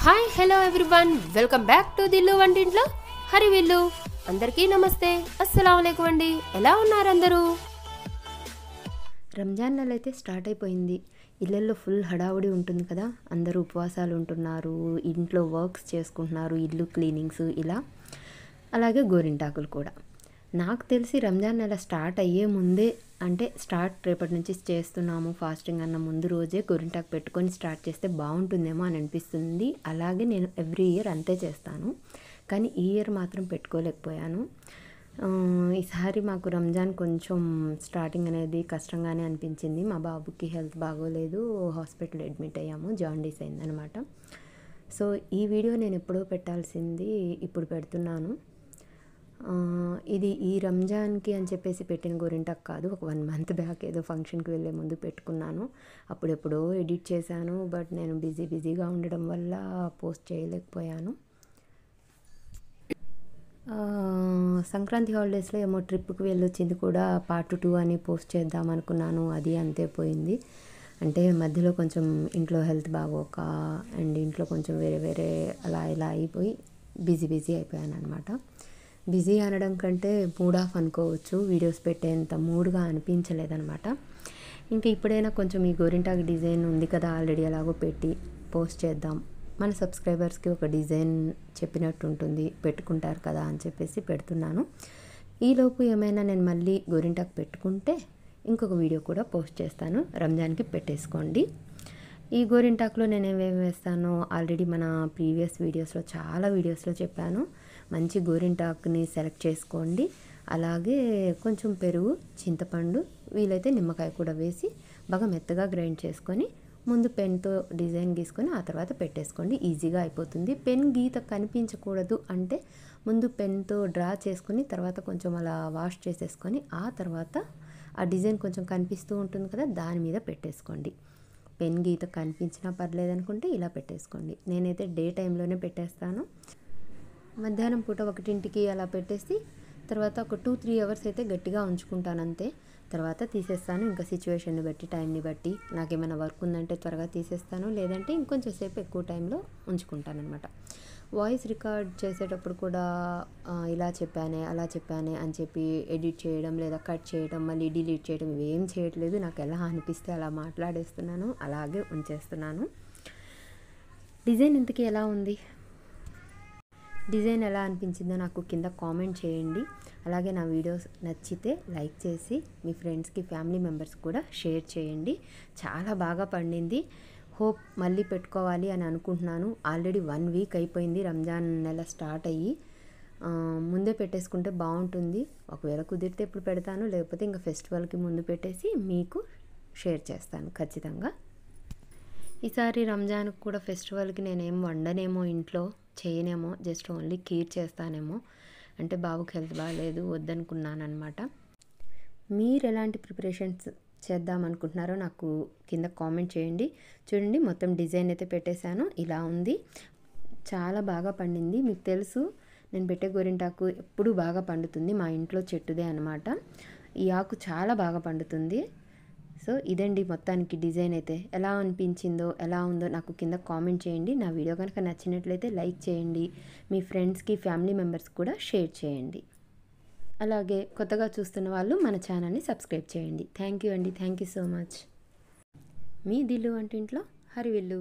Hi hello everyone, welcome back to దిల్లు వంటింట్లో హరివిల్లు. అందరికీ నమస్తే, అస్సలాము అలైకుం అండి. ఎలా ఉన్నారు అందరూ? రంజాన్ నెల అయితే స్టార్ట్ అయిపోయింది. ఇళ్ళల్లో ఫుల్ హడావుడి ఉంటుంది కదా. అందరూ ఉపవాసాలు ఉంటున్నారు, ఇంట్లో వర్క్స్ చేసుకుంటున్నారు, ఇల్లు క్లీనింగ్స్ ఇలా. అలాగే గోరింటాకులు కూడా. నాకు తెలిసి రంజాన్ నెల స్టార్ట్ అయ్యే ముందే, అంటే రేపటి నుంచి చేస్తున్నాము ఫాస్టింగ్ అన్న ముందు రోజే గోరింటాకు పెట్టుకొని స్టార్ట్ చేస్తే బాగుంటుందేమో అని అనిపిస్తుంది. అలాగే నేను ఎవ్రీ ఇయర్ అంతే చేస్తాను, కానీ ఈ ఇయర్ మాత్రం పెట్టుకోలేకపోయాను. ఈసారి మాకు రంజాన్ కొంచెం స్టార్టింగ్ అనేది కష్టంగానే అనిపించింది. మా బాబుకి హెల్త్ బాగోలేదు, హాస్పిటల్ అడ్మిట్ అయ్యాము, జాండీస్ అయిందనమాట. సో ఈ వీడియో నేను ఎప్పుడో పెట్టాల్సింది ఇప్పుడు పెడుతున్నాను. ఇది ఈ రంజాన్కి అని చెప్పేసి పెట్టిన గోరింటాకు కాదు, ఒక 1 month బ్యాక్ ఏదో ఫంక్షన్కి వెళ్ళే ముందు పెట్టుకున్నాను. అప్పుడెప్పుడో ఎడిట్ చేశాను, బట్ నేను బిజీగా ఉండడం వల్ల పోస్ట్ చేయలేకపోయాను. సంక్రాంతి హాలిడేస్లో ఏమో ట్రిప్కి వెళ్ళొచ్చింది కూడా part 2 అని పోస్ట్ చేద్దాం అనుకున్నాను. అది అంతే పోయింది. అంటే మధ్యలో కొంచెం ఇంట్లో హెల్త్ బాగోక అండ్ ఇంట్లో కొంచెం వేరే అలా ఇలా అయిపోయి బిజీ అయిపోయాను అనమాట. బిజీ అనడం కంటే మూడ్ ఆఫ్ అనుకోవచ్చు. వీడియోస్ పెట్టేంత మూడ్గా అనిపించలేదనమాట. ఇంకా ఇప్పుడైనా కొంచెం ఈ గోరింటాకు డిజైన్ ఉంది కదా, ఆల్రెడీ ఎలాగో పెట్టి పోస్ట్ చేద్దాం, మన సబ్స్క్రైబర్స్కి ఒక డిజైన్ చెప్పినట్టు ఉంటుంది, పెట్టుకుంటారు కదా అని చెప్పేసి పెడుతున్నాను. ఈలోపు ఏమైనా నేను మళ్ళీ గోరింటాకు పెట్టుకుంటే ఇంకొక వీడియో కూడా పోస్ట్ చేస్తాను. రంజాన్కి పెట్టేసుకోండి. ఈ గోరింటాకులో నేను ఏమేమి వేస్తానో ఆల్రెడీ మన ప్రీవియస్ వీడియోస్లో చాలా వీడియోస్లో చెప్పాను. మంచి గోరింటాకుని సెలెక్ట్ చేసుకోండి. అలాగే కొంచెం పెరుగు, చింతపండు, వీలైతే నిమ్మకాయ కూడా వేసి బాగా మెత్తగా గ్రైండ్ చేసుకొని ముందు పెన్తో డిజైన్ గీసుకొని ఆ తర్వాత పెట్టేసుకోండి. ఈజీగా అయిపోతుంది. పెన్ గీత కనిపించకూడదు అంటే ముందు పెన్తో డ్రా చేసుకొని తర్వాత కొంచెం అలా వాష్ చేసేసుకొని ఆ తర్వాత ఆ డిజైన్ కొంచెం కనిపిస్తూ ఉంటుంది కదా, దాని మీద పెట్టేసుకోండి. పెన్ గీత కనిపించినా పర్లేదు అనుకుంటే ఇలా పెట్టేసుకోండి. నేనైతే డే టైంలోనే పెట్టేస్తాను. మధ్యాహ్నం పూట 1ంటికి అలా పెట్టేసి తర్వాత ఒక 2-3 అవర్స్ అయితే గట్టిగా ఉంచుకుంటాను అంతే. తర్వాత తీసేస్తాను. ఇంకా సిచ్యువేషన్ని బట్టి, టైంని బట్టి, నాకేమైనా వర్క్ ఉందంటే త్వరగా తీసేస్తాను, లేదంటే ఇంకొంచెం సేపు ఎక్కువ టైంలో ఉంచుకుంటాను అనమాట. వాయిస్ రికార్డ్ చేసేటప్పుడు కూడా ఇలా చెప్పానే అలా చెప్పానే అని చెప్పి ఎడిట్ చేయడం లేదా కట్ చేయడం మళ్ళీ డిలీట్ చేయడం ఇవేం చేయట్లేదు. నాకు ఎలా అనిపిస్తే అలా మాట్లాడేస్తున్నాను, అలాగే ఉంచేస్తున్నాను. డిజైన్ ఇంతకీ ఎలా ఉంది, డిజైన్ ఎలా అనిపించిందో నాకు కింద కామెంట్ చేయండి. అలాగే నా వీడియోస్ నచ్చితే లైక్ చేసి మీ ఫ్రెండ్స్కి, ఫ్యామిలీ మెంబర్స్ కూడా షేర్ చేయండి. చాలా బాగా పండింది. హోప్ మళ్ళీ పెట్టుకోవాలి అని అనుకుంటున్నాను. ఆల్రెడీ 1 week అయిపోయింది రంజాన్ నెల స్టార్ట్ అయ్యి. ముందే పెట్టేసుకుంటే బాగుంటుంది. ఒకవేళ కుదిరితే ఇప్పుడు పెడతాను, లేకపోతే ఇంకా ఫెస్టివల్కి ముందు పెట్టేసి మీకు షేర్ చేస్తాను ఖచ్చితంగా. ఈసారి రంజాన్కి కూడా ఫెస్టివల్కి నేనేం వండనేమో, ఇంట్లో చేయనేమో, జస్ట్ ఓన్లీ ఖీర్ చేస్తానేమో. అంటే బాబుకి హెల్త్ బాగాలేదు, వద్దనుకున్నాను అనమాట. మీరు ఎలాంటి ప్రిపరేషన్స్ చేద్దాం అనుకుంటున్నారో నాకు కింద కామెంట్ చేయండి. చూడండి, మొత్తం డిజైన్ అయితే పెట్టేశాను. ఇలా ఉంది, చాలా బాగా పండింది. మీకు తెలుసు నేను పెట్టే గోరింటాకు ఎప్పుడు బాగా పండుతుంది, మా ఇంట్లో చెట్టుదే అనమాట. ఈ ఆకు చాలా బాగా పండుతుంది. సో ఇదండి మొత్తానికి డిజైన్ అయితే. ఎలా అనిపించిందో, ఎలా ఉందో నాకు కింద కామెంట్ చేయండి. నా వీడియో కనుక నచ్చినట్లయితే లైక్ చేయండి. మీ ఫ్రెండ్స్కి, ఫ్యామిలీ మెంబర్స్ కూడా షేర్ చేయండి. అలాగే కొత్తగా చూస్తున్న వాళ్ళు మన ఛానల్ని సబ్స్క్రైబ్ చేయండి. థ్యాంక్ యూ అండి, థ్యాంక్ యూ సో మచ్. మీ దిల్లు వంటింట్లో హరివిల్లు.